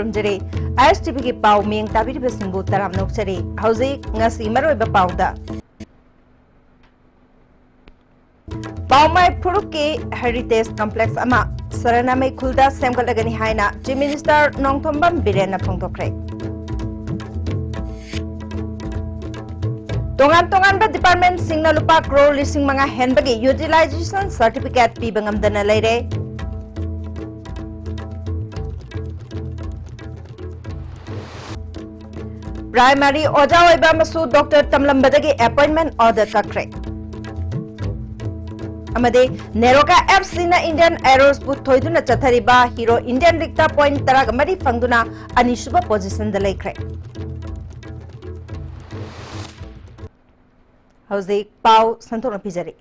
खुरमजरे ISTV की पाव मेंग ताबिरिबे सिंबु तराम नोक्चरे हौजिक ngasi मरोइबा पावदा पावमाई फुरुक के heritage complex अमा सरनामे खुलदा सेमगलगनी हाइना चीफ मिनिस्टर नोंथोंबम बिरेन फोंदोखरे तोंगान डिपार्टमेंट सिंगना लुपा करोड़ लिसिंग मंगा हेनबगी यूटिलाइजेशन सर्टिफिकेट पीबंगमदना लेरे प्राइमरी ओजा ओइबा मसु डॉक्टर तमलंबदगी अपॉइंटमेंट ऑर्डर कखरे अमदे नेरोका एफसी ना इंडियन एरोस बु थोइदुना चथरिबा हीरो इंडियन रिक्ता पॉइंट तराग मरी फंगदुना अनिसुबा पोजीशन द लेखरे हौजिक पाव संतोन पिजरे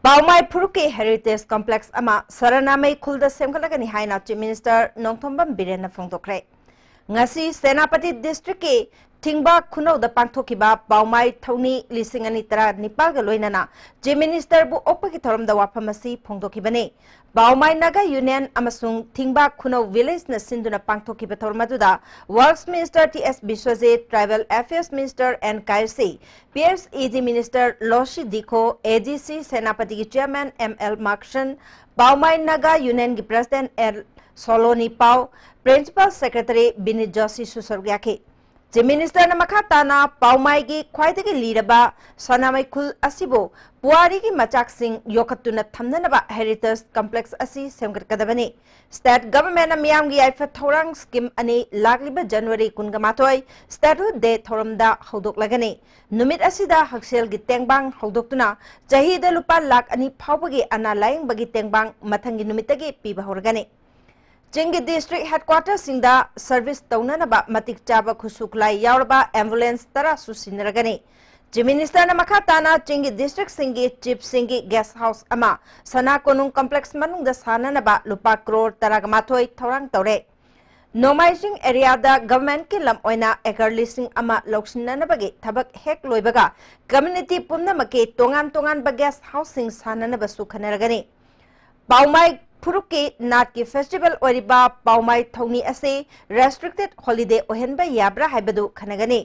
पावमाई फुरुके हेरिटेज कॉम्प्लेक्स अमा सरनामे खुलदा सेमगलगनी हाइना chief minister Nongthombam Biren फोंदोखरे ngasi सेनापति डिस्ट्रिक्ट के थिंगबा खुनौ द पांथोखिबा पावमाई थौनी लिसिंग अनि तरा निपाल ग लोइनाना चीफ मिनिस्टर बु ओपकी थरम द वाफमसी फोंदोखिबने पावमाई नगा यूनियन अमसुंग थिंगबा खुनौ विलेज न सिंधुना पांथोखिबा थरमदुदा works minister TS Biswajit tribal affairs minister N Kayisii PS ED minister Losii Dikho AGC Senapati की चेयरमैन एमएल मार्क्सन पावमाई नगा यूनियन की प्रेसिडेंट एल सोलोनी पाव प्रिंसिपल सेक्रेटरी बिनित जोशी सुसर्ग्याखे चीफ मिनिस्टर मखा ताना पावमाई की ख्वाइदगी लीरबा सनामई खुल असिबो पुआरी की मचाकसिंग योखतुना थमननबा हेरिटेज कॉम्प्लेक्स असि सेमगतकदबने स्टेट गवर्नमेंट मियाम की आइफा थौरांग स्कीम अनि लाखलिबा जनवरी 19 स्टेटहुड डे थौरमदा हौदोकलगने नुमित असिदा हक्सेल की तेंगबांग हौदोक्तुना चाहिदा लुपा लाख अनि फावबगी अना लायंगबगी तेंगबांग मथंगी नुमितगी पीबा होरगने चिंगी डिस्ट्रिक्ट हेडक्वार्टर सिंदा सर्विस तौननबा मतिक चाबा खुसुखलाई यावरबा एम्बुलेंस तरा सुसिनरगने चीफ मिनिस्टर मखा ताना चिंगी डिस्ट्रिक्ट सिंगी चीफ सिंगी गेस्ट हाउस अमा सना कोनुंग कॉम्प्लेक्स मनुंग द साननबा लुपा करोड़ तरागमाथोई थौरांग तौरे नोमाइजिंग एरिया दा गवर्नमेंट के लम ओइना एकर लिसिंग अमा लौक्सिननबगे थबक हेक लोइबगा कम्युनिटी पुमनमके तोंगान बा गेस्ट हाउसिंग साननबा सुखनरगने पावमाई फुरुक के नाट के फेस्टिवल ओरिबा पावमाई थौनी असे रेस्ट्रिक्टेड हॉलिडे ओहेनबा याब्रा हाइबदु खनगने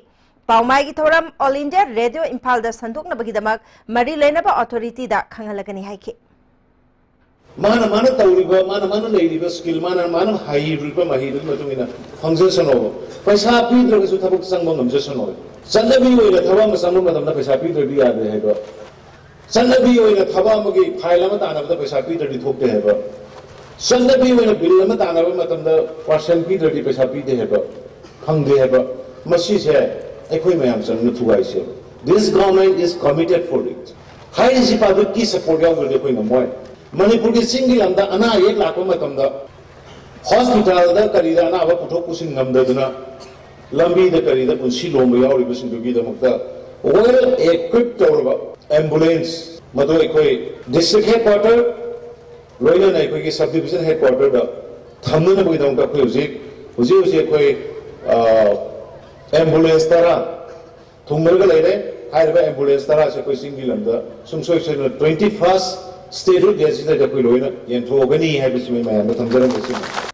पावमाई की थौरम ऑल इंडिया रेडियो इंफाल दा संदोकनबगिदमक मरी लेनबा अथॉरिटी दा खंगलगनी हाइखे माना तौरिबा माना लेरिबा स्किल माना हाइरिबा माहिदु मतुमिना फंक्शन हो पैसा पीद्रगसु थबक संगम नमजसन हो चन्नबी ओइना थबा मसंगम मदमना पैसा पीद्रबी यादे हेबा चन्नबी ओइना थबा मगी फाइल अमा तानबदा पैसा पीद्रदि थोकते हेबा चन्नबी ओइना बिल अमा तानबा मतमदा पर्सन पीद्रदि पैसा पीदे हेबा खंगदे हेबा मसीसे एखोइ मयाम चन्नु थुवाइसे this government is committed for it हाई जिपादु की सपोर्ट यावदे कोइ नमोय मणिपुर की सिंगी लमदा अना एक लाखो मतमदा हॉस्पिटल दा करीदा अना अब पुथोक पुसिन ngमददुना लंबी दा करीदा पुंसी लोम यावरिबा सिंदुगी दमकता वेल इक्विप्ड तौरबा एम्बुलेंस मदो एखोइ डिस्ट्रिक्ट हेडक्वार्टर लोइना नै एखोइ सब डिविजन हेडक्वार्टर दा थमनना बगिदम का खोइ हुजी एखोइ एम्बुलेंस तरा थुंगरगा लेरे हाइरबा एम्बुलेंस तरा से कोइ सिंगी लमदा सुमसोइ से 21st स्टेट रूट गेसिदा दा कोइ लोइना यंथोगनी हाइबसिमे मयाम थमजरम बसिम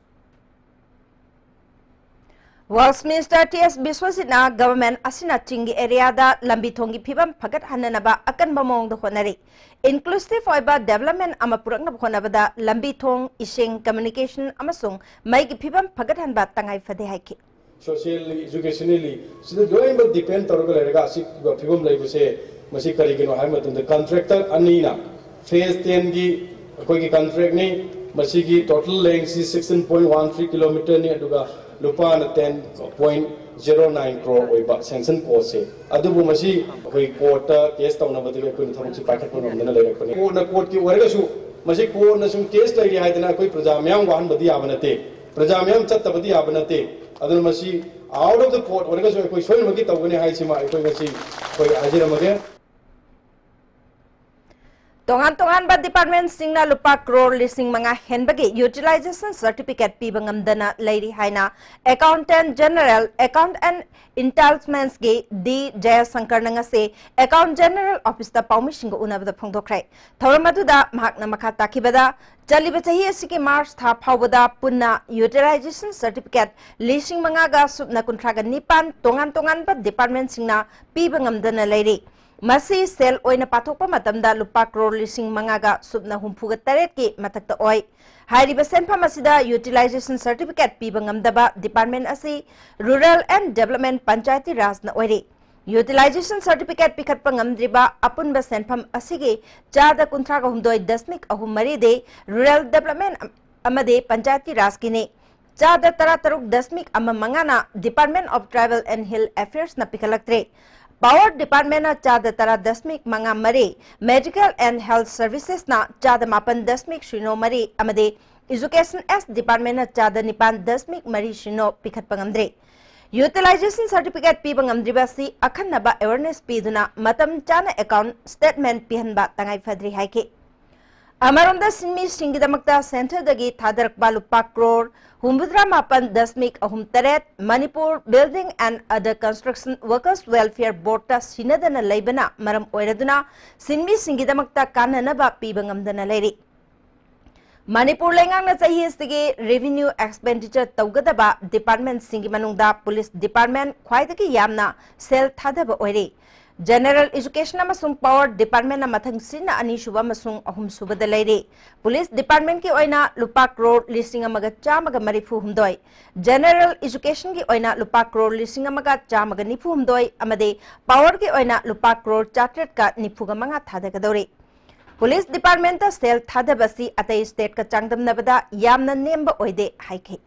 वर्क्स मिनिस्टर टीएस बिश्वजीतना गवर्नमेंट असिना चिंगी एरिया दा लंबी थोंगी फिबम फगत हननबा अकनबा मोंग द होनरी इंक्लूसिव ओइबा डेवलपमेंट अमा पुरकनब होनबदा लंबी थोंग इसिंग कम्युनिकेशन अमसुंग मई की फिबम फगत हनबा तंगाई फदे हाइके सोशली एजुकेशनली सिदा लोइबा डिपेंड तौरगा लेरगा असि फिबम लेबसे मसी करिगिनो हाय मतंद कॉन्ट्रैक्टर अनीना फेज 10 की कोई की कॉन्ट्रैक्ट ने मसी की टोटल लेंथ 16.13 किलोमीटर ने अदुगा लुपा 10.09 करोड़ ओइबा सैंक्शन कोस्ट से अदुबु मसी कोई कोर्ट केस तौनबदि कोइ थबक पाखत नमदना लेरकपने कोर्ट की ओरगसु मसी कोर्ट न सुम केस लेरि हाइदना कोई प्रजा म्याम वाहनबदि याबनते प्रजा म्याम चत्तबदि याबनते अदुन मसी आउट ऑफ द कोर्ट ओरगसु कोई सोइनबगि तौगने हाइसिमा कोइ मसी कोइ हाजिरमगे Tongan department singna lupa crore listing manga henbagi utilization certificate pibangamdana lady haina accountant general account and entitlements ge D Jayasankar nanga se account general office ta permission go unabada phongdokrai thoramadu mahakna makha takibada chaliba chahi asiki March tha phawbada punna utilization certificate listing manga ga subna kunthraga nipan tongan ba department singna pibangamdana lady Masi sel oina pathokpa matamda lupa crore lising mangaga subna humpuga taret ki matakta oi hairiba senpham asida utilization certificate piba ngamdaba department asi rural and development panchayati raj na oire utilization certificate pikhatpa ngamdriba apunba senpham asigi chada kunthraga humdoi dasmik ahum mari de rural development amade panchayati raj kine chada tarataruk dasmik amma mangana department of tribal and hill affairs na pikalaktre Power Department na chada tara dasmik manga mari Medical and Health Services na chada mapan dasmik shino mari amade Education S Department na chada nipan dasmik mari shino pikhat pangamdre Utilization Certificate pi pangamdri basi akhan naba awareness piduna matam chana account statement pihanba tangai fadri haike Amaronda sinmi singidamakta center dagi thadarakba lupa crore Humbudra mapan dasmik ahum taret Manipur Building and Other Construction Workers Welfare Board ta sinadana laibana maram oiraduna sinmi singidamakta kananaba pibangamdana lairi Manipur lengang na chahi astige revenue expenditure tawgadaba department singi manungda police department khwaidagi yamna sel thadaba oire General Education amasung Power Department na mathang sina ani shuba masung ahum suba da laire Police Department ki oina lupa crore listing amaga chamaga marifu humdoi General Education ki oina lupa crore listing amaga chamaga nifu humdoi amade Power ki oina lupa crore chartered ka nifuga manga thadagadore Police Department ta sel thadabasi atai state ka changdam nabada yamna nemba oide haike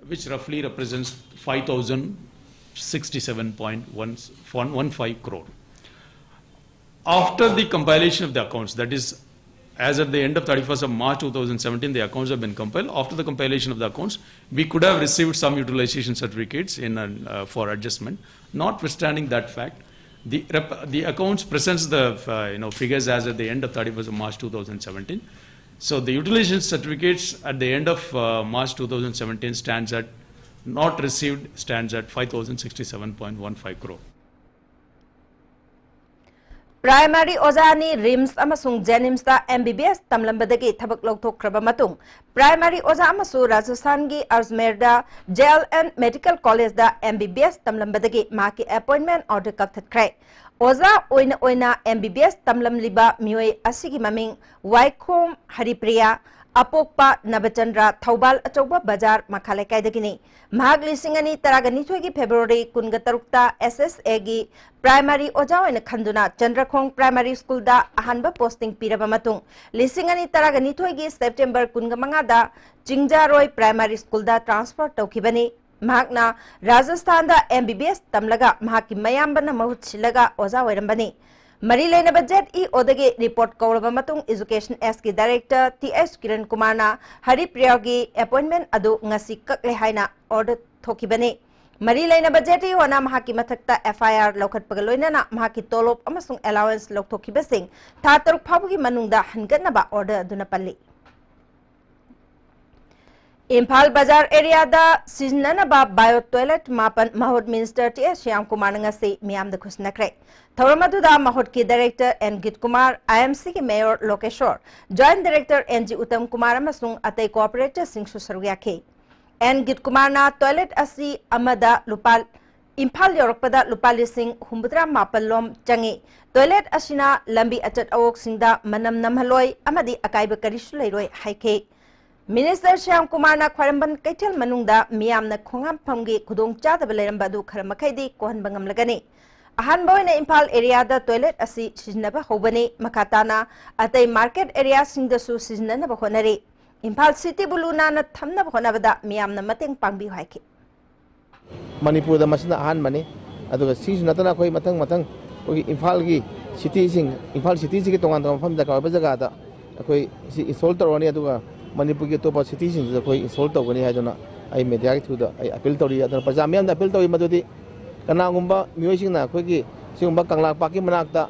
which roughly represents 5,067.15 crore. After the compilation of the accounts, that is, as at the end of 31st of March 2017, the accounts have been compiled. After the compilation of the accounts, we could have received some utilization certificates for adjustment. Notwithstanding that fact, the accounts presents the figures as at the end of 31st of March 2017. So the utilization certificates at the end of March 2017 stands at not received stands at 5,067.15 crore. Primary Ozani Rims amasung Jenims ta MBBS tamlambadagi thabak lokthokraba matung Primary Oza amasu Rajasthan gi Ajmer da Jail and Medical College da MBBS tamlambadagi maki appointment order kakthakrai Oza oina MBBS tamlam liba mioi asigi maming Waikhom Haripriya Apokpa Nabachandra Thaubal Achauba Bazar Makhalaikai dagini Mahag lisingani taragani thoigi February kungatarukta SSA gi primary oja oina khanduna Chandrakhong Primary School da ahanba posting piraba matung lisingani taragani thoigi September kungamanga da Jingjaroi Primary School da transfer tawkhibani Mahakna Rajasthan da MBBS tamlaga mahaki mayambana mahut silaga oja oirambani Marilena budget odage report kauraba matung Education S ki director TS Kiran Kumar na Haripriya gi appointment adu ngasi kakle haina order thokibane Marilena budget wana mahaki mathakta FIR lokhat pagaloina na mahaki tolop amasung allowance lokthokibasing tha taruk phabugi manungda hangatnaba order aduna palli Imphal Bazar area da Siznanaba Bio Toilet Mapan Mahod Minister T.S. Shyam Kumar ngasi miyam da khusnakre Thoramadu da Mahod ki Director N. Git Kumar IMC ki Mayor Lokeshwar Joint Director N. G. Uttam Kumar amasung atai cooperator sing susarugya N. Git Kumar na toilet asi amada lupal Imphal yorokpada lupali sing humbudra mapalom changi toilet asina lambi achat awok singda manam namhaloi amadi akaiba karisu leiroi haike Minister Shyam Kumar na Khwaramban Kaitel Manungda Miyam na Khongam Phamgi Khudong Chadaba Leramba du Kharamakhai Kohan Bangam Lagani Ahanba oina Imphal area da toilet asi siznaba hobani makatana atai market area singdasu siznanaba honari Imphal city buluna na thamnaba honabada miyam na mateng pangbi haiki Manipur da masna ahanbani aduga siznatana khoi matang koi Imphal gi city sing Imphal city gi tongan pham da ka ba jaga da koi install toroni aduga Manipur ki topa city sing da koi install tawani haidona ai media ki thuda ai appeal tori adana pajam yam da appeal tori madudi kanagumba mioi sing na koi gi singumba kangla paki manakta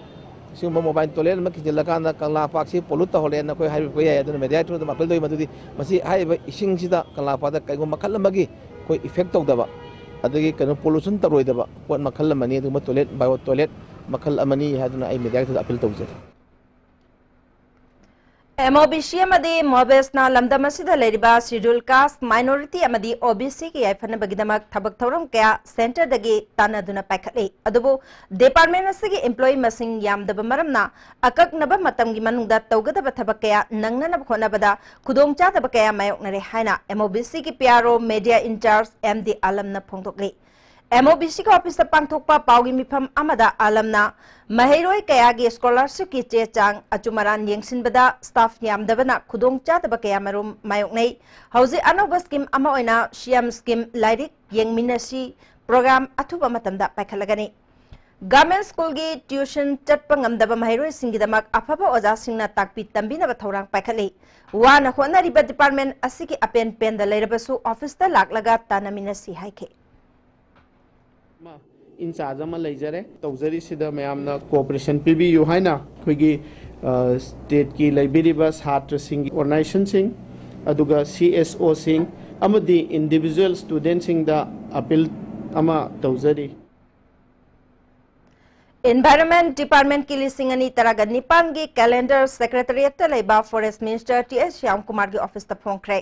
सिगुम mobile toilet मा खिजलकान कंगला पाक से pollute तहलेन अखोय HYBE को याय media through appeal तोय मदुदी मसी HYBE इसिंग सिदा कंगला पाद कइगो मखल मगी कोई इफेक्ट तौदबा अदगी कनो पोल्यूशन तरोइदबा पोट मखल मनी अदु टॉयलेट बायो टॉयलेट मखल अमनी हादुना आई मीडिया थ्रू अपील तौजे MOBC amadi Mobesna Lamdamasida Leriba Schedule Caste Minority amadi OBC ki Ifanabagidamak Tabak Thorum Kaya Center Dagi Tanaduna Pakale Adubu Department Asigi Employee Masing Yam the Bamaramna Akak Naba Matamgi Manunda Togada Batabakaya Nangana Konabada Kudong Chatabakaya Mayoknare Haina MOBC ki PRO Media In Charge MD Alamna Pongtokli MOBC ka office pangthokpa paugi mifam amada alamna mahiroi kayagi scholarship ki chechang achumaran yengsinbada staff yamdabana khudong chataba kaya marum mayoknei hauji anoba scheme ama oina CM scheme lairik yengminasi program athuba matamda paikhalagani government school gi tuition chatpa ngamdaba mahiroi singidamak afaba oja singna takpi tambina ba thorang paikhali wana honariba department asiki apen pen da leirabasu office ta laklaga tanaminasi haike in charge में लेजरे तौजरी सिदा मैमना cooperation पीबीयू हाइना खोगी state की library छात्र सिंह ऑर्गेनाइजेशन सिंह अदुगा CSO सिंह अमदी इंडिविजुअल स्टूडेंट सिंह दा अपील अमा तौजरी Environment Department ki lising ani taraga nipan gi calendar secretariat ta leba Forest Minister TS Shyam Kumar gi office ta phongkre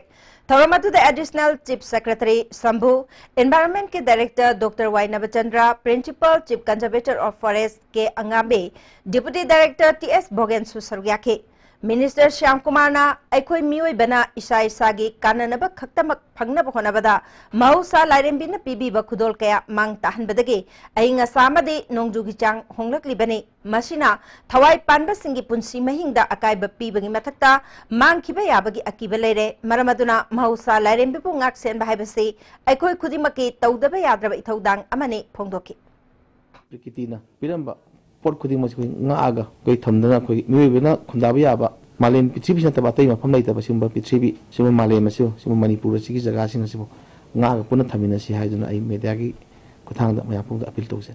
Tharamatu the additional chief secretary Sambhu Environment ke director Dr Y Navachandra principal chief conservator of forest ke Angambe deputy director TS Bhogen Susargya ke Minister Shyam Kumar na aikoi mioi bana isa isagi kananaba khaktamak phangna honabada mausa lairembi na pibi ba khudol kaya mang tahan badagi ainga samadi nongjugi chang honglakli bani masina thawai panba singi punsi mahingda akai ba pibagi mathakta mang khiba yabagi akiba leire maramaduna mausa lairembi pu ngak sen ba haibasi aikoi khudimaki tawdaba yadraba ithodang amane phongdoki प्रकृतिना पिरंबा पोट खुदिंग मस nga aga koi thamdana koi miwebena khundaba yaba malen pithribi santa batai mafam laitaba simba pithribi simba malen masu simba manipur sigi jaga sing sibo nga aga puna thamina si haiduna ai media gi kuthangda mayapung appeal tawse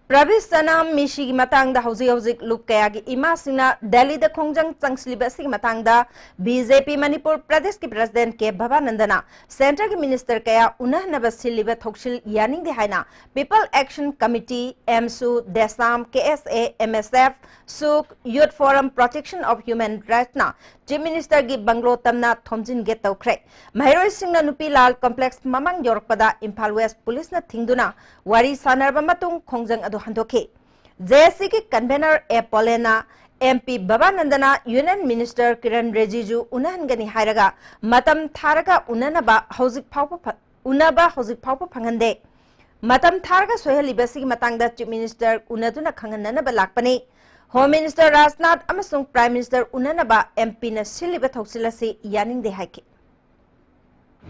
Pravis Sanam Mishi Matang the Hausi Luke Kayagi Imasina Delhi the Kongjang Changslibasi Matangda BJP Manipur Pradesh ki President K Bhavanandana Center ki Minister Kaya Unahnabasilibet Hokshil Yaning de Haina People Action Committee MSU Desam KSA MSF Suk Youth Forum Protection of Human Rights na Chief Minister gi Banglo Tamna Thomjin get Tokre Mahiroi Singna Nupi Lal Complex Mamang Yorkpada Imphal West Police na Thingduna Wari Sanarba Matung Kongjang Handoke JSC ki convener A Polena MP Bhavanandana Union Minister Kiran Rijiju unahangani hairaga matam tharaga unanaba hauzik phawpa phangande matam tharaga sohelibasi matangda Chief Minister unaduna khanganana ba lakpani Home Minister Rajnath amasung Prime Minister unanaba MP na siliba thoksilasi yaning de haike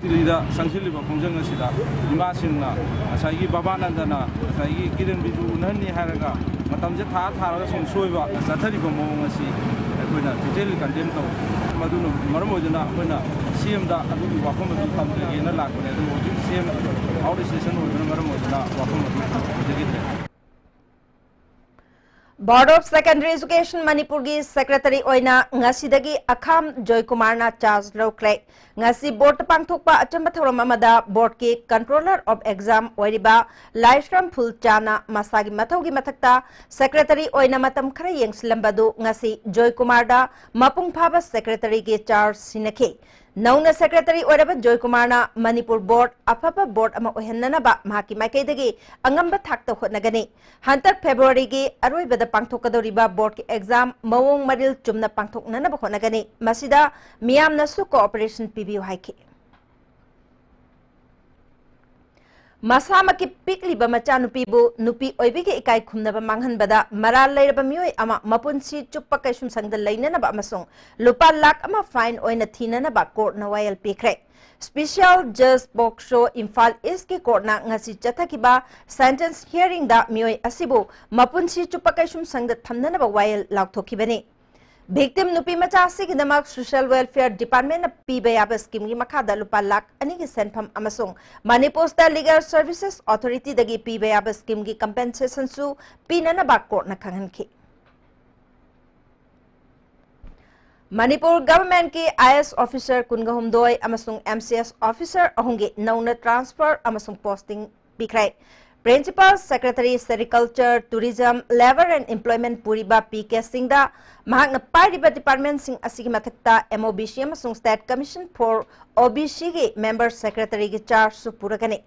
Tirida Sangsilba Kongjang Sida, Imasina, Asagi Babanandana, Asagi Kiran Biju, Nani Haraga, Matamja Tara, some Soiva, Satari Momasi, Aquina, Totally condemned Maduna, Marmodana, Aquina, CM da Abu Wakama Company in a lack when I do CM out of session with Marmodana, Wakama. Board of Secondary Education Manipur gi Secretary Oina Ngasidagi Akham Joy Kumar na charge lawkre ngasi board pangthokpa achamba thoram amada board ki controller of exam oiriba Laishram Phulchana masagi mathaugi mathakta Secretary Oina matam khara yengslambadu ngasi Joy Kumar da mapung phaba secretary ki charge sinakhe Nauna Secretary Oraba Joy Kumar na Manipur Board Afaba Board ama ohenna ba mahaki maikaidagi angamba thakta hotnagani hantak February gi aroibada pangthokadoriba board ki exam mawong maril chumna pangthoknana ba hotnagani masida miyamna su cooperation PBU haiki Masamaki pikli ba macha nupi oibige ikai khumnaba manghanbada maral leiraba mioi ama mapunsi chuppa kaisum sangda leinana ba amasung lupa lakh ama fine oina thinana ba court na wayal pikre Special Judge Boksho Imphal East ki court na ngasi chathakiba sentence hearing da mioi asibu mapunsi chuppa kaisum sangda thamnana ba wayal laukthokibani Victim nupi macha sigidamak Social Welfare Department piba yaba scheme gi makhada lupa lakh ani gi senpham amasung Manipur State Legal Services Authority dagi piba yaba scheme gi compensation su pinana ba court na khanghanki. Manipur government ki IS officer kungahumdoi amasung MCS officer ahungi nauna transfer amasung posting pikrai. Principal Secretary Sericulture, Tourism, Labor and Employment Puriba PK Singda mahakna pairiba department sing asigi mathakta MOBC amasung State Commission for OBC gi member secretary gi charge su puragani.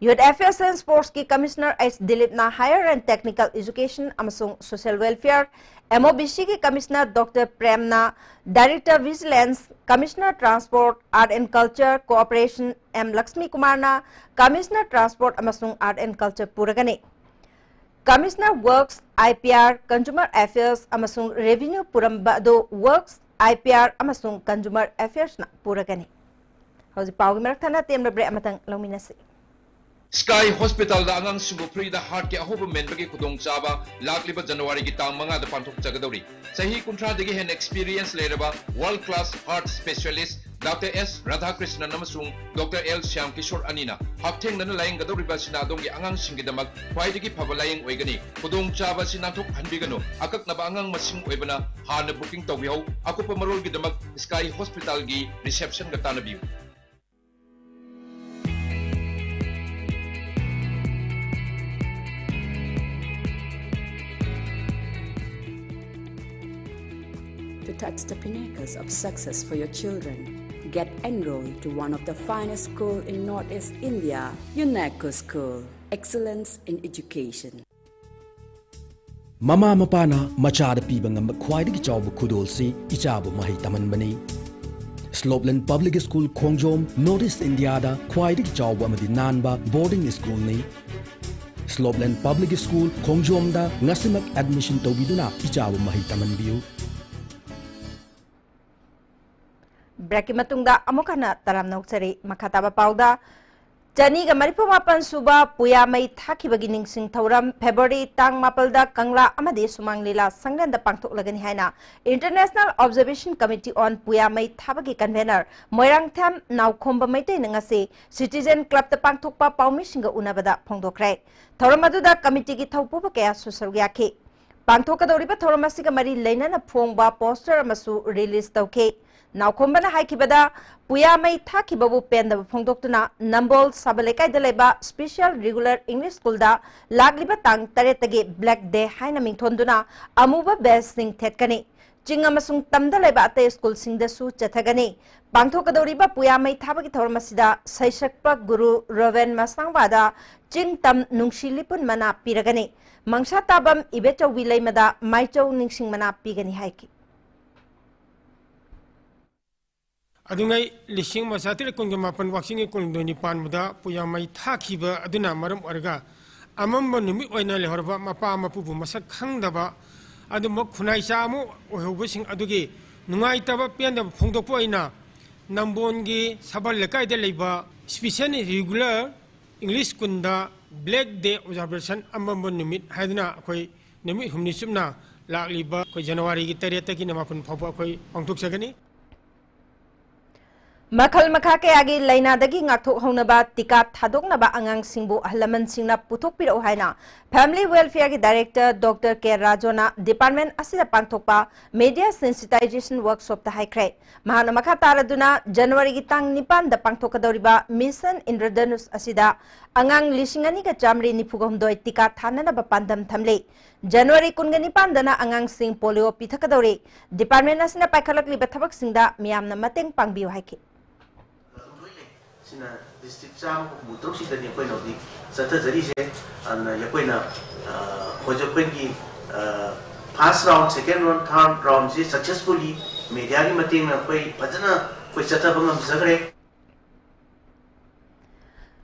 Youth Affairs and Sports ki Commissioner H. Dilip na Higher and Technical Education amasung Social Welfare, MOBC ki Commissioner Dr. Premna, Director Vigilance, Commissioner Transport, Art and Culture, Cooperation M. Lakshmi Kumarna, Commissioner Transport amasung Art and Culture puragani. Commissioner Works, IPR, Consumer Affairs amasung Revenue Purambado Works, IPR amasung Consumer Affairs na puragani. Hausi pawgi maraktana temna bre amatang lauminasi. Sky Hospital da angang Manipuri da heart ke ahoba men bagi kudong chaba lakliba January ki tang mga da panthok chagadori sahi kuntra degi hen experience leraba world class heart specialist Dr. S. Radhakrishnan namasung Dr. L. Shyam Kishore Anina haptheng nana laying gadori ba sinadong gi angang singidamak khwaidagi phabalaying oigani kudong chaba sinathok hanbigano akak na ba angang masing oibana hana booking tawbihaw ako pa marol gi damak Sky Hospital gi reception ga tanabiu. To touch the pinnacles of success for your children, get enrolled to one of the finest schools in Northeast India, UNESCO School. Excellence in Education. Mama mapana machada piba ngam khwaidagi chawbu khudolsi ichabu mahi tamanbani. Slopeland Public School Khongjom, Northeast India da khwaidagi chawbu amadi nanba boarding school ni. Slopeland Public School Khongjom da ngasimak admission tawbiduna ichabu mahi tamanbiu. Breki matungda amukana taram nauksari makataba pauda Jani ga maripumapan suba puya mai thaki bagi ningsing thauram February tang mapalda kangla amadi sumang lila sangranda pangthok lagani haina International Observation Committee on puya mai thabagi convener moirang tham naukhomba maitei nangase Citizen Club ta pangthokpa paumi singa unabada phongdokrai thauram aduda committee gi thaupuba kaya social yakhi pangthokadoriba thauram asiga mari leinana phongba poster amasu release tauke Naukombana haikibada puya mai thakibabu penda phongdoktuna Nambol Sabalekai deleba Special Regular English School da lagliba tang taretage Black Day haina mingthonduna amuba best sing thetkani chingamasung tamda leba ate school sing da su chathagani pangthokadoriba puya mai thabagi thormasida saisakpa Guru Roven Masangwada ching tam nungshilipun mana piragani mangsha tabam ibechaw wilaymada maichaw ningsing mana pigani haiki Adungai lising masatire kongamapan waksingi kondoni pan muda puya mai thakiba aduna maram orga amamba numi oina lehorba mapa mapubu masak khangdaba adu mok khunai chamu ohobsing adugi nungai taba penda phongdokpo aina nambongi sabal lekai de leiba special regular English kunda Black Day observation amamba numi haiduna koi numi humni sumna lakliba koi January gi tareta ki namapun phabu koi pangthok sagani Makal makake agi laina dagi ngakthok honaba tika thadok naba angang singbu ahlaman singna puthok piro haina Family Welfare gi Director Dr. K. Rajona Department asida pangthokpa Media Sensitization Workshop ta haikre mahana makha taraduna January gi tang nipan da pangthokadoriba Mission Indradhanus asida angang lisingani ka chamri nipugomdoi tika thanana ba pandam thamle January kunga nipan dana angang sing polio pithakadori Department asina paikhalakli bathabak singda miyamna mateng pangbiu haike Sina district jam butrok si tadi apa yang di serta jadi saya ya apa yang hojok pergi first round, second round, third round si successfully media ni mati na apa yang pada na koi serta bangam bisa kere.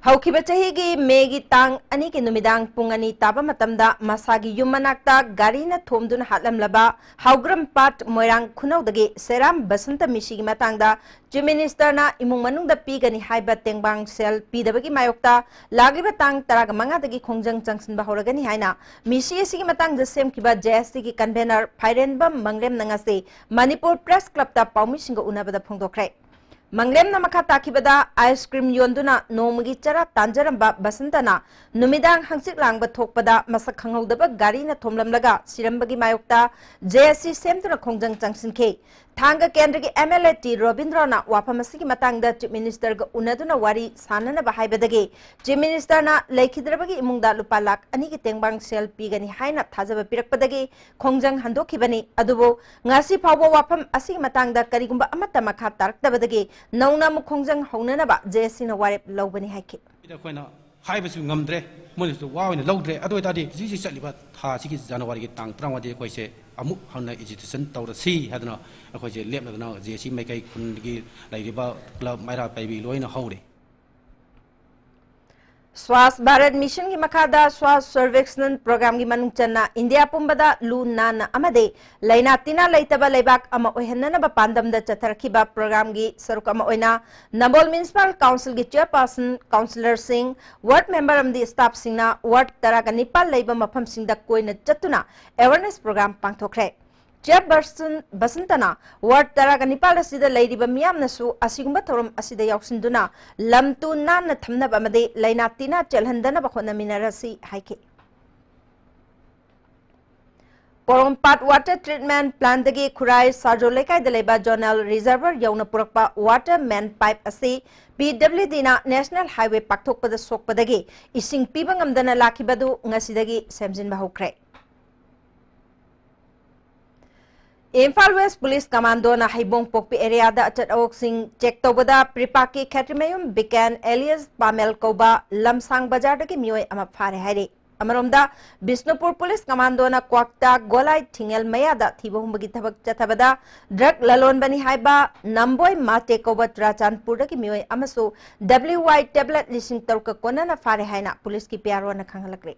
हौखिबा चहिगी मेगी तांग अनि की नुमिदांग पुंगनी ताबा मतमदा मसागी युमनाक्ता गारीना थोमदुन हातलमलबा हाउग्रम पाट Moirang खुनौदगी serum बसंत मिशिगी मतंगदा chief मिनिस्टरना इमुंग मनुंगदा पीगनी हाइबा तेंगबांग cell पीदबगी मायोक्ता लागिबा तांग तराग मंगादगी खोंजंग चंगसिनबा होरगनी हाइना मिशी असिगी मतंगदा सेमकिबा JST की convener फाइरेनबम Manglem नंगासे Manipur press क्लबता पाउमिसिंग उनाबदा फोंदोखरे Manglem नमखा ताकिबदा ice cream योंदुना नोमगी चरा तांजरंबा बसंतना नुमिदांग हंसिक लांगबा थोकपदा मसक खंगौदबा गारीना थोमलमलगा सिरंबगी मायोक्ता जेएससी सेमतुना खोंजंग चंगसिनखे थांगा केंद्र की एमएलए टी रविंद्रना वाफमसिगी मतंगदा चीफ मिनिस्टर ग उनदुना वारी सानना हाइबदगे चीफ मिनिस्टरना लेखिद्रबगी इमुंगदा लुपा लाख अनि की तेंगबांग सेल पीगनी हाइना थाजबा पिरकपदगे खोंजंग हंदोखिबनी अदुबो ngasi फावबो वाफम असिगी मतंगदा करिगुंबा अमत्ता मखा तारकदबदगे नौना मुखोंजंग हौननबा जेएससी न वारेप लौबनी हाइखे अखोइना हाइबसु ngамद्रे मोनिसु वावने लौद्रे अदोय तादि जिजि चलिबा था सिगी जनवरी की तांग 30 कोइसे अमुक हन एजुकेशन तौरसी हदना अखोइसे लेपनदना जेसी मैकै खुनगी लाइरिबा क्लब माइरा पाइबी लोइना हौरे स्वास्थ्य भारत मिशन की मखादा स्वास्थ्य सर्वेक्षण प्रोग्राम की मनुचना इंडिया पुंबदा लू नान अमदे लैना तिना लैतबा लेबाक अमा ओहननबा पांदमदा चथरखिबा प्रोग्राम की सरुक अमा ओइना नंबोल म्युनिसिपल काउंसिल की चेयरपर्सन काउंसिलर सिंह वार्ड मेंबर अमदी स्टाफ सिंगना वार्ड तरागा निपाल लैबा मफम सिंगदा कोइना चतुना अवेयरनेस प्रोग्राम पांथोखरे चेयरपर्सन बसंतना वार्ड तरागा निपाल असिदा लैरिबा मियामनसु असिगुंबा थोरम असिदा यावसिंदुना लमतु नान थमनबा अमदे लैना तिना चलहंदनबा होनमिनरसि हाइखे पोरोंपाट वाटर ट्रीटमेंट प्लांट दगी खुराई साजो लेकाय दलेबा जोनल रिजर्वर यौना पुरकपा वाटर मैन पाइप असी पीडब्ल्यूडी ना नेशनल हाईवे पाक्थोकपदा सोकपदगी इसिंग पीबा ngamdana लाखिबदु ngasiदगी सेमजिनबा होख्रे इम्फाल वेस्ट पुलिस कमांडो ना हाइबोंग पोकपी एरिया दा अचत अवोक्सिंग चेक तौबदा प्रिपाकी खैट्रिमयुम बिकैन एलियस पामेल कौबा लमसांग बाजार दगी मियोय अमा फारे हाइरे अमरोमदा बिष्णुपुर पुलिस कमांडो ना क्वाक्ता गोलाई थिंगेल मयादा थिबोहुंबगी थबक चथबदा ड्रग ललोनबनी हाइबा नंबोय माटे कौबा त्राचानपुर दगी मियोय अमसु WY टेबलेट लिसिंग तरुक कोनना फारे हाइना पुलिस की पीआरओ ना खंगलकरे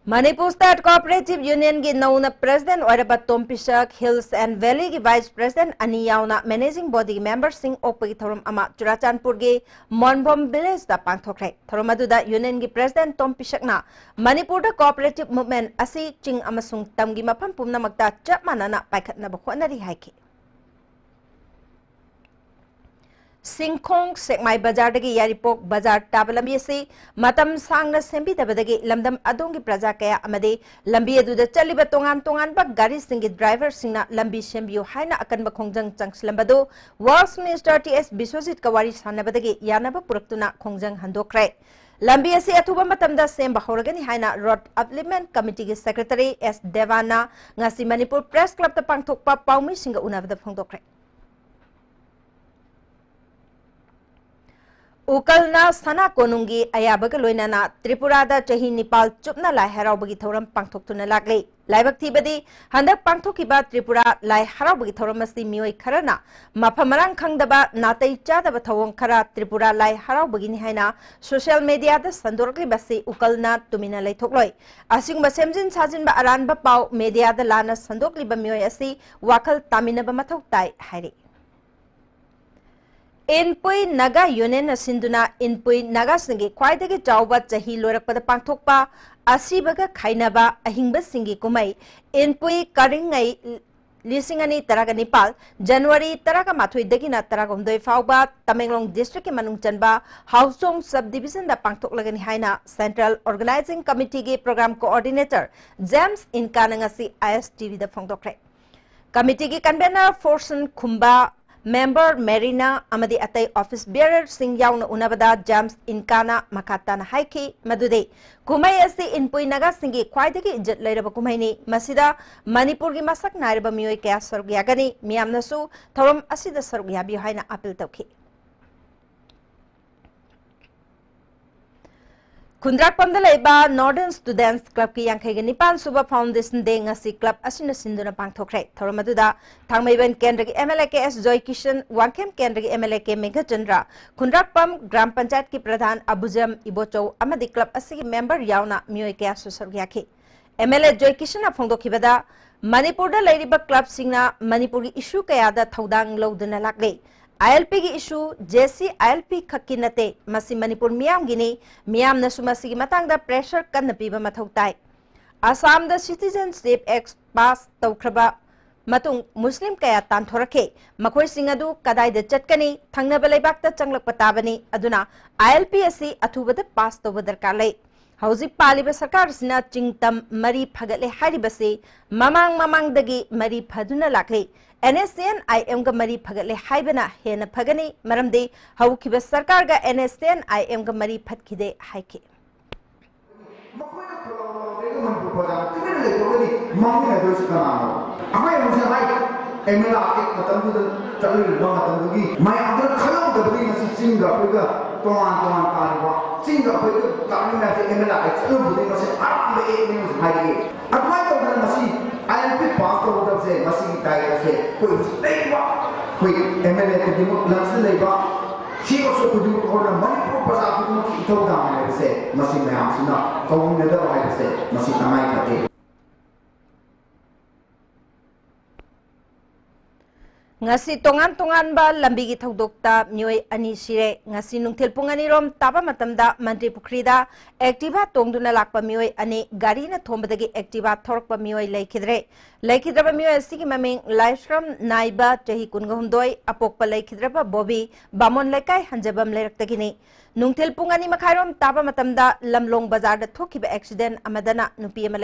मणिपुर स्टेट कोऑपरेटिव यूनियन की नौना प्रेसिडेंट और तोमपिशक हिल्स एंड वैली की वाइस प्रेसिडेंट अनि यावना managing body member Singh ओपगी theorem अमा चुराचानपुर के मोनबोम विलेज दा पांथोखरे थोरम अदुदा यूनियन की प्रेसिडेंट तोमपिशकना मणिपुर दा कोऑपरेटिव मूवमेंट असी चिंग अमसुंग तमगी मफम पुमनमक्ता चप मानना पाइखतनब होनरी हाइखे सिंखोंग सेकमाई बाजार दगी यारिपोक बाजार ताब लंबी से मतम सांगना सेंबी तबदगी लमदम अदोंगी प्रजा कया अमदे लंबी अदुदा चलिबा तोंगान तोंगान बा गाड़ी सिंगी ड्राइवर सिंगना लंबी सेंबियो हाइना अकन बखोंजंग चंगसलंबदो वर्ल्ड्स मिनिस्टर टीएस बिश्वजित कवारी सानबदगी यानबा पुरक्तुना खोंजंग हंदोखरे लंबी असे अथुबा मतमदा सेंबा होरगनी हाइना रोड अपलिमेंट कमिटी के सेक्रेटरी एस देवाना ngasi मणिपुर प्रेस क्लब ता पांगथोकपा पाउमी सिंगा उनाबदा फोंदोखरे उकलना सना कोनुंगी अयाबग लोइनाना त्रिपुरादा चही निपाल चुपना लाई हरावबगी थौरम पांगथोकतुना लागले लाइबक थीबदी हंदक पांगथोकिबा त्रिपुरा लाई हरावबगी थौरम असि मियोय खरना मफमरांग खंगदबा नातै चादबा थवंग खरा त्रिपुरा लाई हरावबगिनि हाइना सोशल मीडिया दा संदोरकलिबसि उकलना तुमिना लैथोकलोय असिंगबा सेमजिन साजिनबा अरानबा पाव मीडिया दा लाना संदोकलिबा मियोय असि वाखल तामिनबा मथौ ताई हाइरे इनपुई नगा यूनियन सिंधुना इनपुई नगा सिंगी ख्वाइदगी चाउबा चही लोरकपदा पांथोकपा असीबगा खाइनबा अहिंबा सिंगी कुमई इनपुई करिंगई लिसिंगनी तरागा निपाल जनवरी तरागा माथुइदगिना तरागा हमदोय फाउबा तमेंगलोंग डिस्ट्रिक्ट के मनुंग चनबा हाउसोंग सब डिवीजन दा पांथोकलगनी हाइना सेंट्रल ऑर्गेनाइजिंग कमिटी के प्रोग्राम कोऑर्डिनेटर जेम्स इनकानंगसी आईएसटीवी दा फोंदोखरे कमिटी की कन्वेनर फोर्सन खुंबा मेंबर मेरीना अमदी अतई ऑफिस बेयरर सिंह याउन उनबदा जेम्स इनकाना मखाताना हाइखी मदुदे कुमई असी इनपुई नगा सिंगी ख्वाइदगी इज्जत लैरब कुमईनी मसिदा मणिपुर की मसक नायरब मियोय कया सरुग यागनी मियामनसु थौरम असिदा सरुग याबियो हाइना अपील तौखी Khundrakpam da laiba Northern Students Club ki yankhaiga nipan suba Foundation Day ngasi club asina sinduna pangthokre thoramaduda thangmaiban kendra ki MLAKS Joy Kishan Wangkhem kendra ki MLAK Megha Chandra Khundrakpam Gram Panchayat ki Pradhan Abujam Ibochau amadi club asigi member yauna mioi kya susargyaki MLA Joy Kishan phongdokhibada Manipur da lairiba club singna Manipur ki issue kaya da thaudang loduna lakle ILP की issue जेसी ILP खक्की नते मसी मणिपुर मियाम गिनी मियाम नसु मसी की मतंग दा pressure कन्न पीबा मथौ ताई आसाम दा citizenship act पास तौख्रबा मतुंग मुस्लिम कया तानथोरखे मखोय सिंग अदु कदाय the चटकनी थंगनबा लेबाक ता चंगलक पताबनी अदुना ILP असि अथुबद पास तौब दरकार ले हौजिक पालिबा सरकार सिना चिंगतम मरी फगले हारिबसे ममांग दगी मरी फदुना लाखले NSCN-IM ga mari phagale haibana hena phagani maramde haukiba sarkar ga NSCN-IM ga mari phatkide haike ILP pass to the say masi dai say koi leiba koi MLA ko dimu langs leiba she also ko dimu ko na Manipur pasa ko dimu ki thau da mai say masi mayam sina ko ne da wai say masi tamai khate ngasi tongan ba lambi gi thodokta mioi ani sire ngasi nungthel pungani rom taba matamda mantri pukri da activa tongduna lakpa mioi ani gari na thombadagi activa thorkpa mioi laikhidraba mioi asigi maming livestream naiba chahi kungahumdoi apokpa laikhidraba bobi bamon laikai hanjabam leiraktagini nungthel pungani makhairom taba matamda lamlong bazar da thokiba accident amadana nupi ama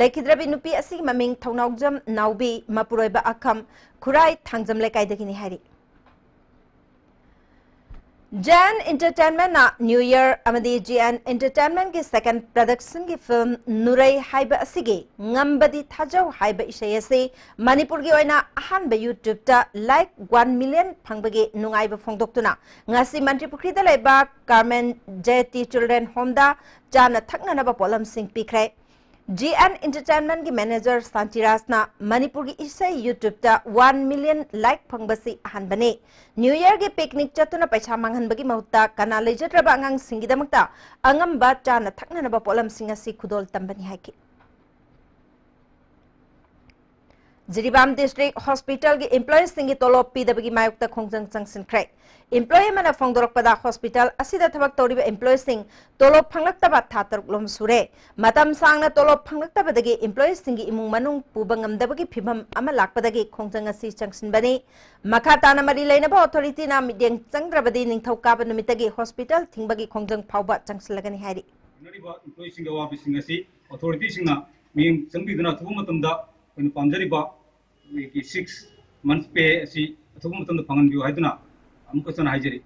laikhidrabi nupi asigi maming thaunaujam naubi mapuroiba akham Kurai Thangjam Lekai Dagini Hari. Jan Entertainment na New Year Amadi GN Entertainment ki second production ki film Nurai Haiba Asigi Ngambadi Thajau Haiba Ishayase Manipur gi oina ahan ba YouTube ta like 1 million phangbagi nungai ba phongdoktuna ngasi Mantri Pukri da laiba Carmen Jayati Children Home da jana thakna na ba polam sing pikrai GN Entertainment ki manager Santiraj na Manipur ki isai YouTube ta 1 million like phangbasi ahan bane New Year ki picnic chatuna paisa manghan bagi mahutta kana lejatraba angang singidamakta angam ba chana thakna na ba polam singa si khudol tambani haiki Jiribam District Hospital ki employees singi tolop pidabagi mayukta khongjang changsin krai employee mana phongdorok pada hospital asida thabak toriba employees sing tolop phanglakta ba thataruk lom sure matam sangna tolop phanglakta badagi employees singi imung manung pubangam dabagi phibam ama lakpadagi khongjang asi changsin bani makata na mari leina ba authority na midyang changrabadi ningthauka ba numitagi hospital thingbagi khongjang phauba changsilagani hari nariba employees singa wa bisinga si authority singa ming changbiduna thubu matamda when Pamjariba, 6 months pay, see, Tumatum Pangan, Haduna, Amkusan Hajari.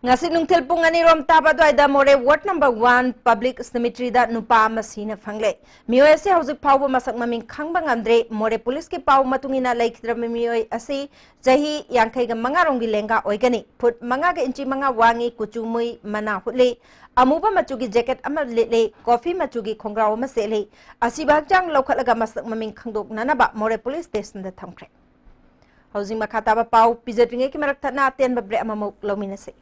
Ngasi nungthil pungani rom taba doi da more ward number 1 public cemetery da nupa masina phangle mioi ase hauzik phawba masak maming khangbang andre more police ki paw matungina laikhidra mioi ase jahi yankhai ga manga rongi lenga oigani phut manga ga inchi manga wangi kuchumui mana hutle amuba machugi jacket ama le coffee machugi khongraw ma sele asiba jang lokhalaga masak maming khangdok nanaba more police station da thamkre hauzik makhata ba paw pijatringe ki marak thana ten ba bre amamuk lominase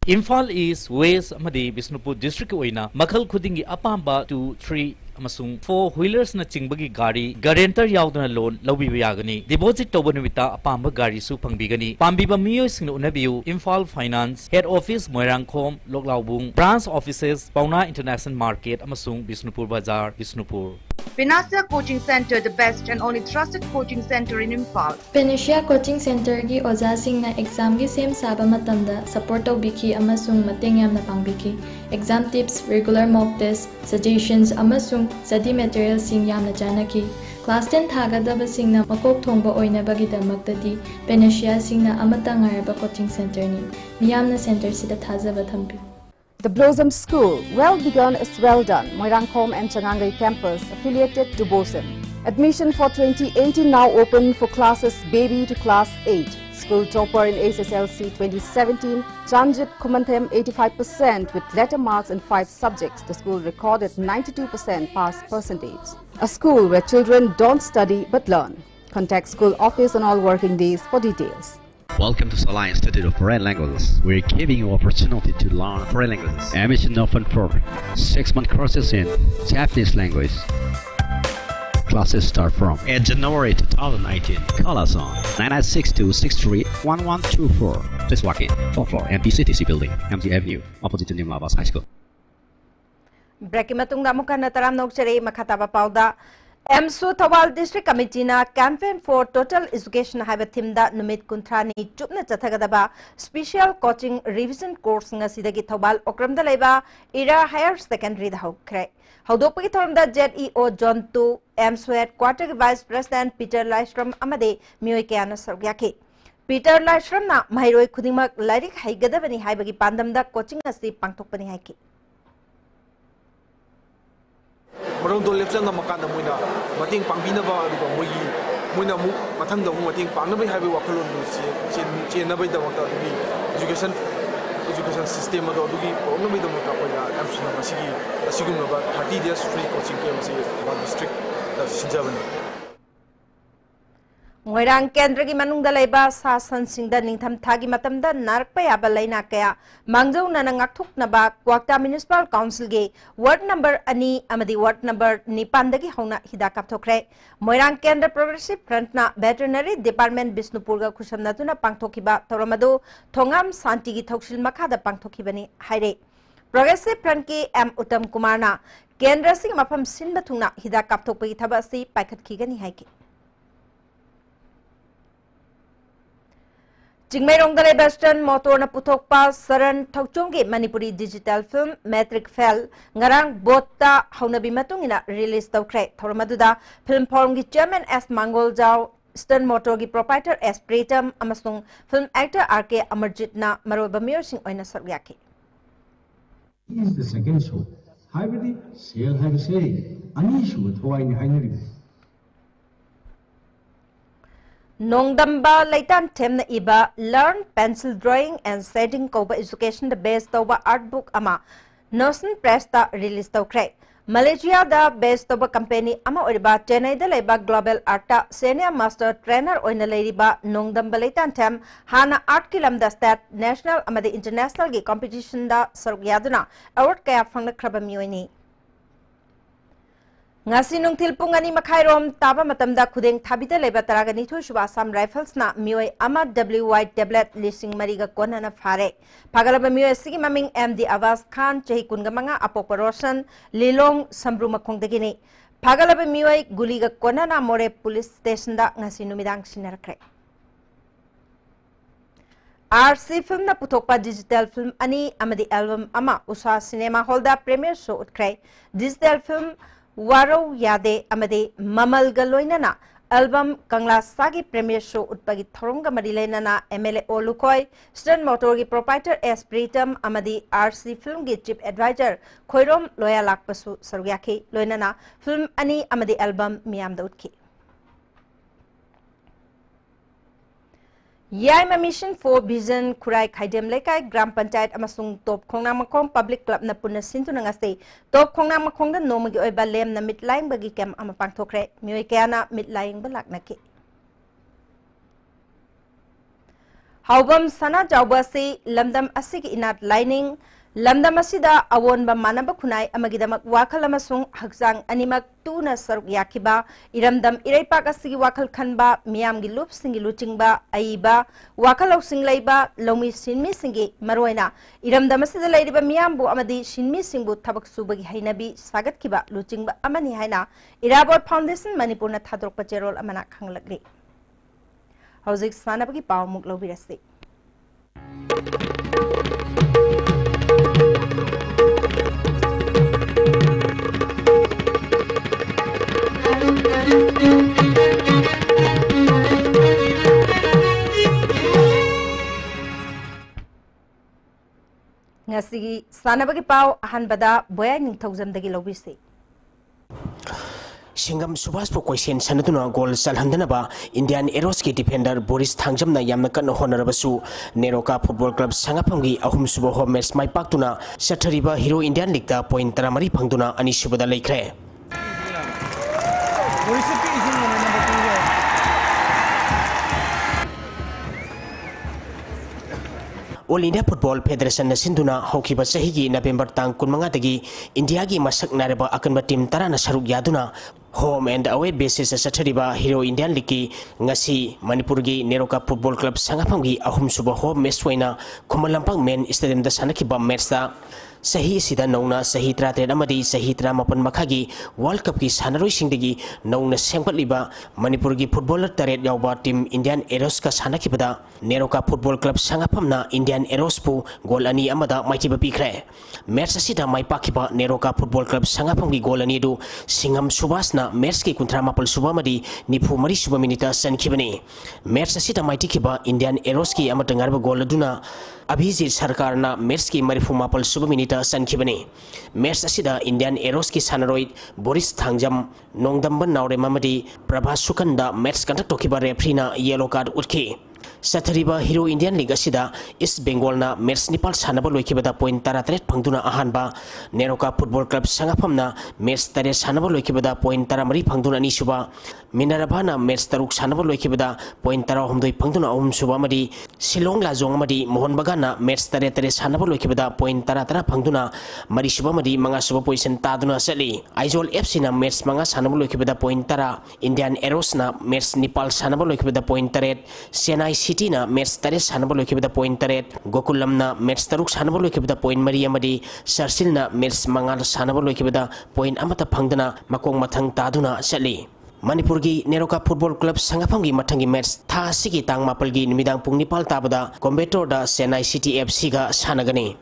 Imphal East, West amadi Bisnupur District oina makhal khudingi apamba 2, 3 amasung 4 wheelers na chingbagi gari guarantor yauduna loan lawbi yagani deposit toba numita apamba gari su pangbigani pambiba miyo sing unabiu Imphal Finance Head Office Moirangkhom Loklaubung Branch Offices Pauna International Market amasung Bisnupur Bazaar Bisnupur Panacea Coaching Center, the best and only trusted coaching center in Imphal. Panacea Coaching Center gi oja sing na exam gi same saba matamda support biki amasung mateng yamna pangbiki exam tips regular mock tests suggestions amasung study materials sing yamna janaki class 10 thagadaba sing na makok thongba oina bagi damaktadi Panacea sing na amata ngaraba coaching center ni miyamna center sida thajaba thambi The Blossom School, well begun is well done. Moirangkhom and Changangai campus affiliated to BOSEM. Admission for 2018 now open for classes baby to class 8. school topper in SSLC 2017, Chanjit Kumantem 85% with letter marks in 5 subjects. The school recorded 92% pass percentage. A school where children don't study but learn. Contact school office on all working days for details. Welcome to Salai Institute of Foreign Languages. We're giving you opportunity to learn foreign languages. Admission open for 6-month courses in Japanese language. Classes start from January 2019. Call us on 9962631124. Please walk in. 4 MBCTC Building, MD Avenue, opposite to Nimlabas High School. Breaking matungda mukan na taram nokchere makataba pauda. MSU Thawal District Committee na campaign for total education haiba thimda numit kuntrani chupna chathagadaba special coaching revision course ngasidagi Thawal okramda leba Ira Higher Secondary da hokre. Haudopagi thoramda ZEO John 2 MSU Headquarter Vice President Peter Lystrom amade mioi kyana sargyaki. Peter Lystrom na mairoi khudingmak lairik haigadabani haibagi pandamda coaching asi pangthokpani haiki. Marong do lepsang makana moina mating pangbinaba aduga moina mu mathangda mu mating pangnabai haibe wakalon du chen nabai da wakta dugi education system ado dugi pangnabai da wakta koina amsuna asigum ba 30 days free coaching camp se district da sinjabani Moirang Kendra gi manungda laiba sa sansingda ningtham thagi matamda narkpa yaba laina kaya mangjaw na nangakthuk na ba Kwakta Municipal Council ge ward number ani amadi ward number 9 dagi hauna hida kapthokre. Moirang Kendra Progressive Front na Veterinary Department Bisnupur ga khusamna tuna pangthokiba toramadu thongam santi gi thoksil makhada pangthokibani haire. Progressive Front ki M Uttam Kumar na Kendra sing mafam sinba thungna hida kapthokpa gi thaba si paikhat khigani haike. Jingmairong dalai Western motor na puthokpa Saran Thokchonggi Manipuri digital film Metric Fell ngarang botta haunabi matungina release tawkre thoramaduda film forum gi chairman S Mangol Jao Stern motor gi proprietor S Pretam amasung film actor RK Amarjit na maroba mayor sing oina saryaki. This is the second show. Hybrid sale have say ani show thwai ni hainari. Nongdamba Laitan Temna Iba Learn Pencil Drawing and Setting Koba Education the Best Toba Art Book Ama Nosen Press ta release tawkre. Malaysia da Best Toba Company Ama Oriba Chennai da Laiba Global Art ta Senior Master Trainer Oina Lairiba Nongdamba Laitan Tem Hana Art Kilam da State National Amadi International gi Competition da Sarugyaduna Award kaya fangna krabami oini. Ngasi nungthil pung ani makhairom taba matamda khudeng thabida leba taraga nithu shuba Assam Rifles na mioi ama WY tablet lising mariga konana phare pagalaba mioi sigi maming MD Avas Khan chahi kunga manga apokpa Roshan Lilong Sambru makhongdagini pagalaba mioi guliga konana more police station da ngasi numidang sinarakre. RC film na puthokpa digital film ani amadi album ama Usha Cinema Hall da premiere show utkre. Digital film Waro Yade Amade Mamal Galoinana album Kangla Sagi premiere show utpagi Thoronga Marilainana MLA Olukoi Stern Motor proprietor S Pretam Amadi RC film gi chief advisor Khoirom Loya Lakpasu Saryaki Loinana film ani amadi album Miam Daudki Yaima Mission for Vision Kurai Khaidem Lekai Gram Panchayat amasung Top Khongnam Makhong Public Club na punna sintu nangase Top Khongnam Makhong da nomagi oiba lem na mitlaing bagi kem ama pangthokre mioi kaya na mitlaing balak naki Haubam sana jawba se lamdam asigi inat lining lamdam asida awonba manaba khunai amagidamak wakhal amasung hakjang animak tuna saruk yakiba iramdam iraipak asigi wakhal khanba miyamgi lup singi luchingba aiba wakhal sing laiba lomi sinmi singi maroina iramdam asida lairiba miyambu amadi sinmi singbu thabak subagi hainabi sagat kiba luchingba amani haina Irabot Foundation Manipur na thadrok pacherol amana khanglagli Hauzik sanabagi pawmuk lobirasi Ngasi sanabagi paw ahanbada boya ningthaujam dagi lobisi Singam Subhas po question sanaduna goal salhandanaba Indian Eros ki defender Boris Thangjamna yamna kan honarabasu Neroka Football Club Sangapamgi ahum subo home match mai paktuna sathariba Hero Indian League da point taramari phangduna ani subada laikre. All India Football Federation na sinduna hokiba sahigi November tang kunmanga dagi India gi masak nareba akanba team tarana saruk yaduna home and away basis sathariba Hero Indian League ngasi Manipur gi Neroka Football Club Sangapamgi ahum suba home match waina Komalampang main stadium da sanakiba match da Sahi sida nongna sahi trate amadi sahi tramapan makhagi World Cup ki sanaroi singdagi nongna sengpatliba Manipur gi footballer taret yawba team Indian Eros ka sanakibada Neroka Football Club Sangapamna Indian Eros pu goal ani amada maitiba pikre match asida mai pakiba Neroka Football Club Sangapam gi goal ani du Singam Subasna match ki kuntramapal subamadi nipu mari suba minita sankibani match asida maitikiba Indian Eros ki amata ngarba goal aduna Abhijit Sarkar na match ki marifumapal suba minita sankibani match asida Indian Eros ki sanaroi Boris Thangjam nongdamban naure mamadi Prabha Sukanda match conduct tokiba referee na yellow card utki Sathariba Hero Indian League asida East Bengal na match Nepal sanaba loikibada point taratret phangduna ahanba Neroka Football Club Sangapamna match tare sanaba loikibada point taramari phangduna ni suba Minaraba na match taruk sanaba loikibada point tara homdoi phangduna ahum suba madi Silong Lajong madi Mohon Bagan na match tare sanaba loikibada point tara phangduna mari suba madi manga suba position taduna sali Aizol FC na match manga sanaba loikibada point tara Indian Eros na match Nepal sanaba loikibada point taret Chennai City na match tare sanaba loikibada point taret Gokulam na match taruk sanaba loikibada point mari amadi Sarsil na match manga sanaba loikibada point amata phangdana makong mathang taduna sali Manipur gi Neroka Football Club Sangapam gi mathangi match tha sigi tang mapal gi nimidang pung nipal tabada Combetor da Chennai City FC ga sanagani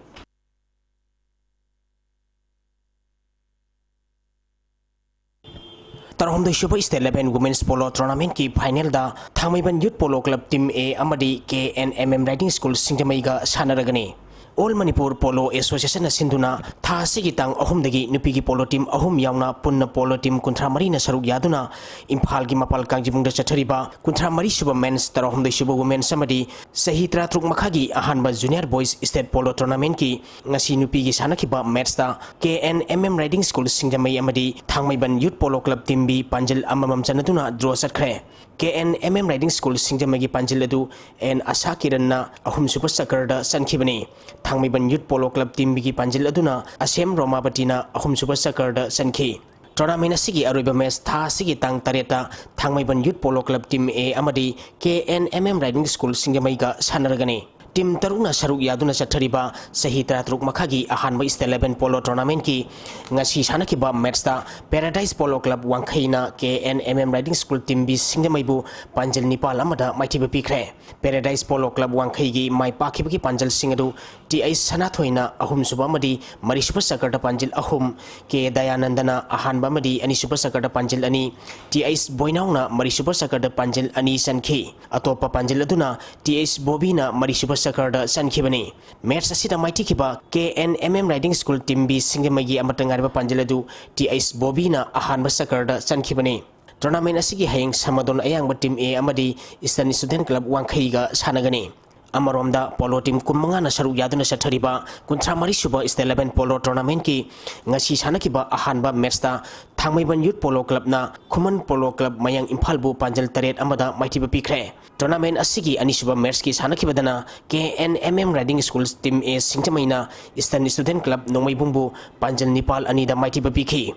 Tarhomdoi Super State 11 Women's Polo Tournament ki final da Thangmaiban Youth Polo Club Team A amadi KNMM Riding School Singtamai ga sanaragani All Manipur Polo Association na sinduna tha sigi tang ahum dagi nupi gi polo team ahum yauna punna polo team kuntra mari na saruk yaduna Imphal gi mapal kangjibung da chathariba kuntra mari suba men's tarhom doi suba women's samadi sahi tratruk makhagi ahanba junior boys state polo tournament ki ngasi nupi gi sanakiba match da KNMM Riding School Singjamai amadi Thangmaiban Youth Polo Club Team B Panjal amamam chanaduna draw satkre KNMM Riding School Singjamai gi Panjal adu and Asakiran na ahum super sakar da sankibani Thangmaiban Youth Polo Club Team B gi Panjal aduna Asem Romabati na ahum super sakar da sanki Tournament asigi aroiba match tha sigi tang tareta Thangmaiban Youth Polo Club Team A amadi KNMM Riding School Singjamai ga sanaragani Team taruna saruk yaduna chathariba sahi tratruk makhagi ahanba State 11 Polo Tournament ki ngasi sanakiba match da Paradise Polo Club Wangkhaina KNMM Riding School Team B Singjamaibu Panjal Nepal amada maithiba pikre Paradise Polo Club Wangkhai gi mai pakhibagi Panjal singadu TI Sanathoina ahum suba madi mari super sakarda Panjal ahum K Dayanandana ahanba madi ani super sakarda Panjal ani TI Boinauna mari super sakarda Panjal ani sankhi atopa Panjal aduna TI Bobina mari super sakarda sankibani match asida maiti kiba KNMM Riding School Team B Singhamagi amatangarba Panjaladu TI Bobina ahanba sakarda sankibani tournament asigi hayeng samadon ayangba Team A amadi Eastern Student Club Wangkhaiga sanagani Amaromda polo team kumanga na saruk yaduna sathariba kuntra mari suba State 11 polo tournament ki ngasi sanakiba ahanba match da Thangmaiban Youth Polo Club na Khuman Polo Club mayang Imphal bu Panjal taret amada maitiba pikre tournament asigi ani suba match ki sanakibadana KNMM Riding School Team A Singtamaina Eastern Student Club Nongmaibungbu Panjal Nepal ani da maitiba pikhi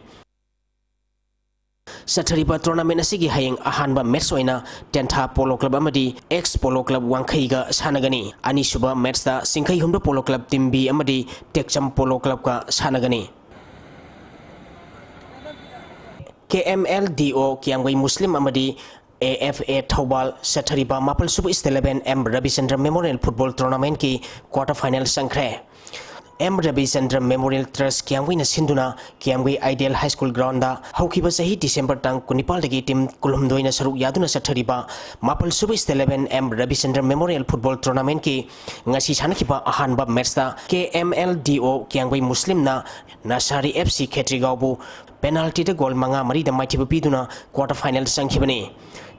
Sathariba tournament asigi hayeng ahanba match oina Tentha Polo Club amadi X Polo Club Wangkhaiga sanagani ani suba match da Singkhai Humda Polo Club Team B amadi Tekcham Polo Club ka sanagani KMLDO Kiangwai Muslim amadi AFA Thobal Sathariba Mapal Super State 11 M Rabichandra Memorial Football Tournament ki quarter final sangkre M. Rabichandra Memorial Trust Kiamway na sinduna Kiamway Ideal High School ground da haukiba sahi December tang kunipal dagi team kulumdoi na saruk yaduna sa thariba mapal suba 11 M. Rabichandra Memorial Football Tournament ki ngasi sanakiba ahanba match da KMLDO Kiamway Muslim na Nasari FC Khetrigawbu penalty da goal manga mari da maithiba piduna quarter final sangkhibani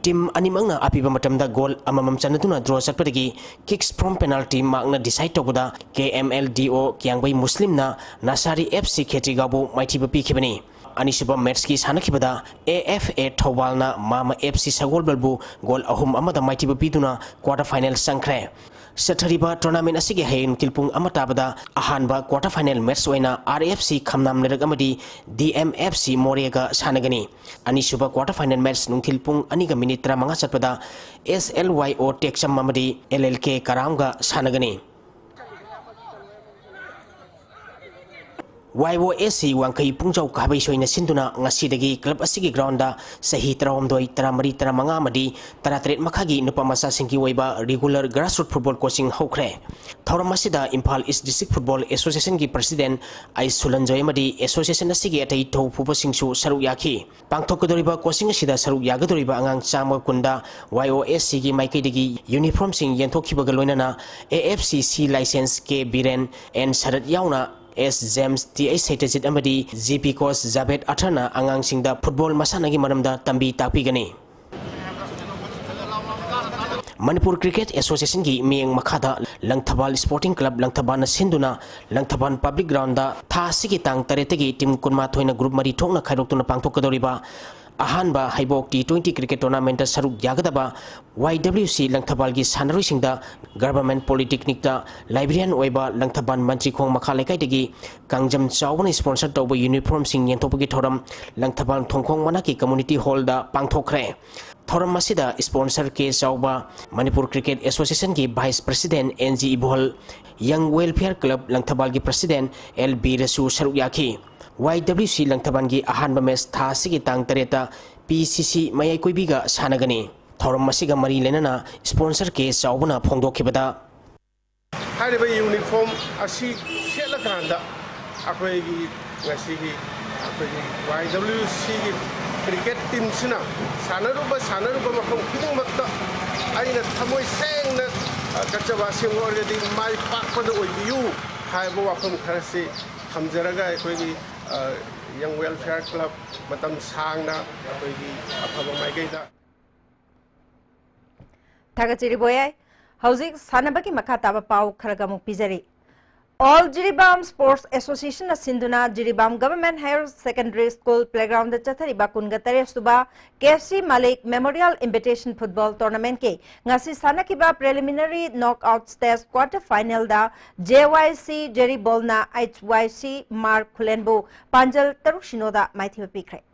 team animangna apiba matamda goal amamam chanaduna draw satpadagi kicks from penalty magna decide tobuda KMLDO Kiangbai Muslim na Nasari FC Khetrigabu maithiba pikhibani anisuba match ki sanakibada AFA Thawalna Mama FC Sagolbalbu goal ahum amada maithiba piduna quarter final sangkhre Sathariba tournament asige hayin kilpung amatabada ahanba quarter final match oina RFC Khamnam Nerag amadi DMFC Morega sanagani anisuba quarter final match nungthilpung aniga minute 35 satpada SLYO Texam amadi LLK Karamga sanagani YOSC Wangkai Pungjau Kabai Soina Sinduna ngasidagi club asigi ground da sahi 32 33 35 amadi 33 makhagi nupamasa singki waiba regular grassroots football coaching hokre Thoramasida Impal East District Football Association ki president Ai Sulanjoy amadi association asigi atai tho phuba singsu saruk yaki pangthokadoriba coaching asida saruk yagadoriba angang chama kunda YOSC gi maikai dagi uniform sing yentokhibaga loinana AFC C license ke Biren and Sarat yauna S. James T.A. Saitazit amadi GP coach Zabet Athana angang singda football masanagi maramda tambi takpigani Manipur Cricket Association gi miyeng makhada Langthabal Sporting Club Langthaban sinduna Langthaban Public Ground da tha sigi tang taretagi team kunma thoina group mari thokna khairoktuna pangthokadoriba ahanba haibok T20 cricket tournament saruk yagadaba YWC Langthabal gi sanaroi singda government polytechnic da librarian oiba Langthaban mantri khong makha lekai degi kangjam chawna sponsor toba uniform sing yentopagi thoram Langthaban thongkhong manaki community hall da pangthokre thoram masida sponsor ke chawba Manipur Cricket Association gi vice president NG Ibol Young Welfare Club Langthabal gi president LB Rasu saruk yaki YWC Langthaban gi ahanba match tha sigi tang tareta PCC mayai koibiga sanagani thoram masiga mari lenana sponsor ke chawbuna phongdokhibada hariba uniform asi sela kanda akoi gi ngasi gi akoi YWC gi cricket team sina sanaruba makham khidung makta aina thamoi sengna kachawa singoredi mai pakpada oibiu haiba wakham kharasi thamjaraga akoi gi Young Welfare Club matam sangna akoi afaba maigaida Thagachiri boyai hauzik sanabaki makha taba pau kharaga muk pijari All Jiribam Sports Association Sinduna Jiribam Government Higher Secondary School Playground Chathariba Kungatare Suba KFC Malik Memorial Invitation Football Tournament ke ngasi sanakiba preliminary knockout stage quarter final da JYC Jeribol na HYC Mark Khulenbu Panjal Tarushinoda Maithiba pikre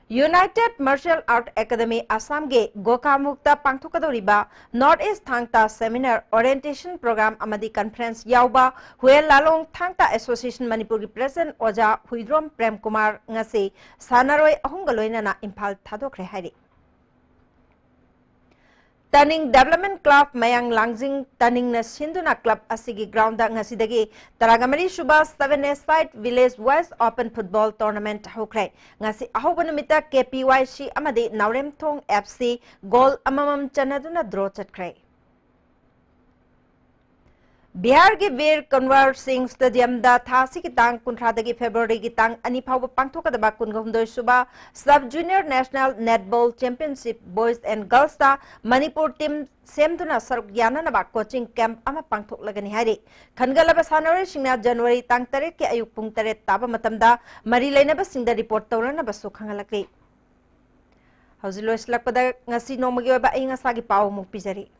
United Martial Art Academy Assam ge Gokamukta Pangthokadoriba North East Thangta Seminar Orientation Program Amadi Conference Yauba Huel Lalong Thangta Association Manipur gi President Oja Huidrom Prem Kumar ngasi Sanaroi Ahungaloinana Impal Thadokre hairi Turning Development Club Mayang Langjing Turning na Sinduna Club asigi ground da ngasidagi Taragamari Suba 7-a-side Village West Open Football Tournament hokre ngasi ahobanumita KPYC amadi Nauremthong FC goal amamam chanaduna draw chatkre Bihar gi Veer Kanwar Singh Stadium da thasi ki tang kunthradagi February gi tang ani phawba pangthokadaba kungomdoi suba Sub Junior National Netball Championship Boys and Girls ta Manipur team semduna saruk yananaba coaching camp ama pangthoklagani hairi khangalaba sanare singna January tang 3 ki ayuk pung 3 taba matamda mari lainaba singda report tawrana basu khangalakri hauzilois lakpada ngasi nomagi oba inga sagi paw muk pijari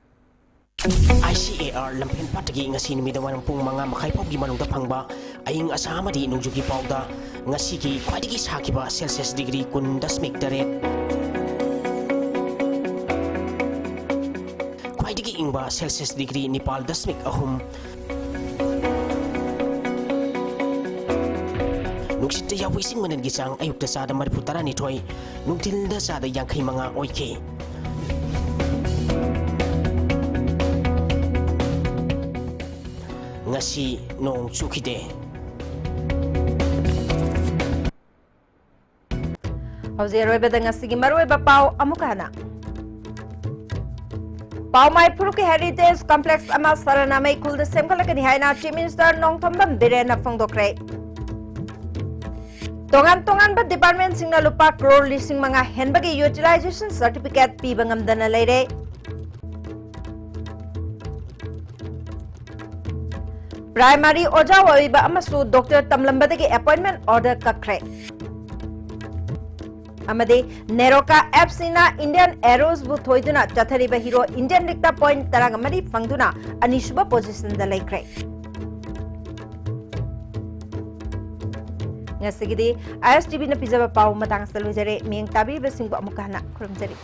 ICAR lampen patagi ngasi nimidawan pung mga makaipawgi manungda pangba aying asama di nungjugi pawda ngasi ki khwaidagi sakiba Celsius degree 10.8 khwaidagi ingba Celsius degree 9.6 nuksita yawi sing manan gisang ayukta sada mariputara ni toy nungtilda sada yangkai mga oike ngasi nong chukide. Hauze roibada ngasigi maroiba pau amukana. Paumai Puruki Heritage Complex ama Saranamai Kulda Semkalakani Haina Chief Minister Nongthambam Birena Phongdokre. Tongan ba department singna lupa crore lising mga henbagi utilization certificate pibangamdana leire. Primary oja waiba amasu Dr. Tamlambadagi appointment order kakre. Amade Neroka Epsina Indian Arrows Buthoiduna Chathariba Hero Indian Dicta Point Tarangamari Fangduna Anishuba position the lake. Ngasigidi ISTV na pizza pau matang salujare ming tabi besing ba mukana kurumjari.